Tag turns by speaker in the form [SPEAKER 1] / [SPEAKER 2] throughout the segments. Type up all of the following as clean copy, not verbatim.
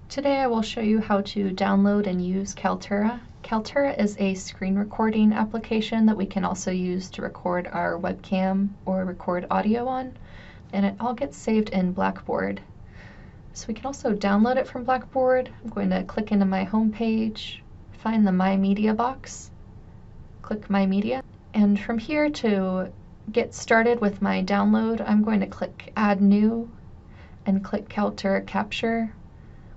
[SPEAKER 1] Today I will show you how to download and use Kaltura. Kaltura is a screen recording application that we can also use to record our webcam or record audio on, and it all gets saved in Blackboard. So we can also download it from Blackboard. I'm going to click into my home page, find the My Media box, click My Media, and from here to get started with my download, I'm going to click Add New and click Kaltura Capture.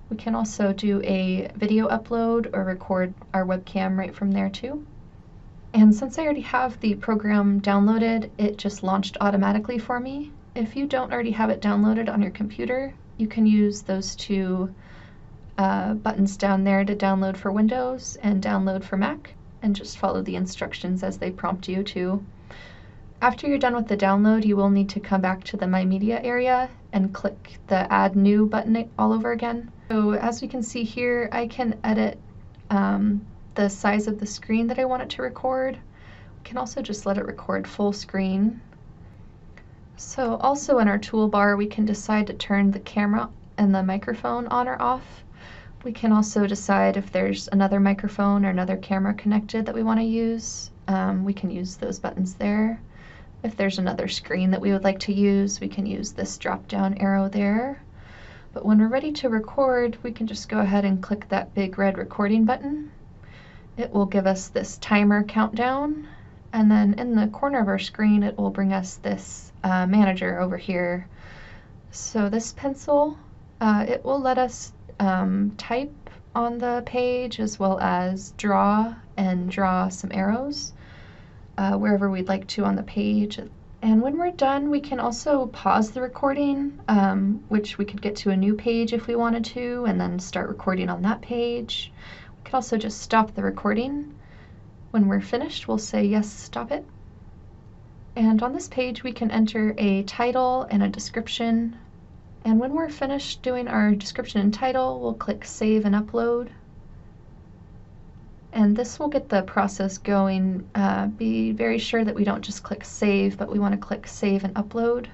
[SPEAKER 1] We can also do a video upload or record our webcam right from there too. And since I already have the program downloaded, it just launched automatically for me. If you don't already have it downloaded on your computer, you can use those two buttons down there to download for Windows and download for Mac, and just follow the instructions as they prompt you to. After you're done with the download, you will need to come back to the My Media area and click the Add New button all over again. So as we can see here, I can edit the size of the screen that I want it to record. We can also just let it record full screen. So also in our toolbar, we can decide to turn the camera and the microphone on or off. We can also decide if there's another microphone or another camera connected that we want to use. We can use those buttons there. If there's another screen that we would like to use, we can use this drop-down arrow there. But when we're ready to record, we can just go ahead and click that big red recording button. It will give us this timer countdown, and then in the corner of our screen, it will bring us this manager over here. So this pencil, it will let us type on the page as well as draw some arrows wherever we'd like to on the page. And when we're done, we can also pause the recording, which we could get to a new page if we wanted to, and then start recording on that page. We could also just stop the recording. When we're finished, we'll say, yes, stop it. And on this page, we can enter a title and a description. And when we're finished doing our description and title, we'll click Save and Upload. And this will get the process going. Be very sure that we don't just click Save, but we want to click Save and Upload.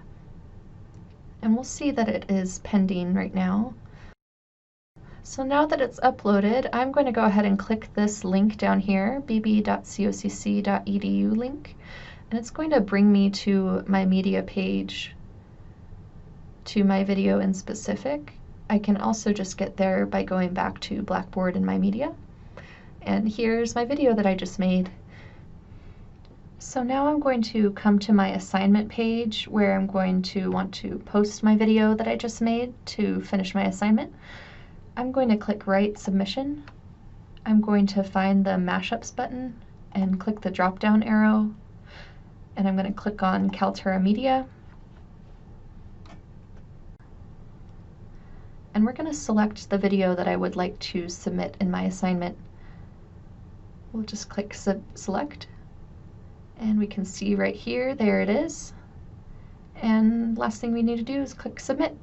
[SPEAKER 1] And we'll see that it is pending right now. So now that it's uploaded, I'm going to go ahead and click this link down here, bb.cocc.edu link, and it's going to bring me to my media page, to my video in specific. I can also just get there by going back to Blackboard and My Media. And here's my video that I just made. So now I'm going to come to my assignment page where I'm going to want to post my video that I just made to finish my assignment. I'm going to click Write Submission. I'm going to find the Mashups button and click the drop-down arrow. And I'm going to click on Kaltura Media. And we're going to select the video that I would like to submit in my assignment. We'll just click Select, and we can see right here, there it is. And last thing we need to do is click Submit.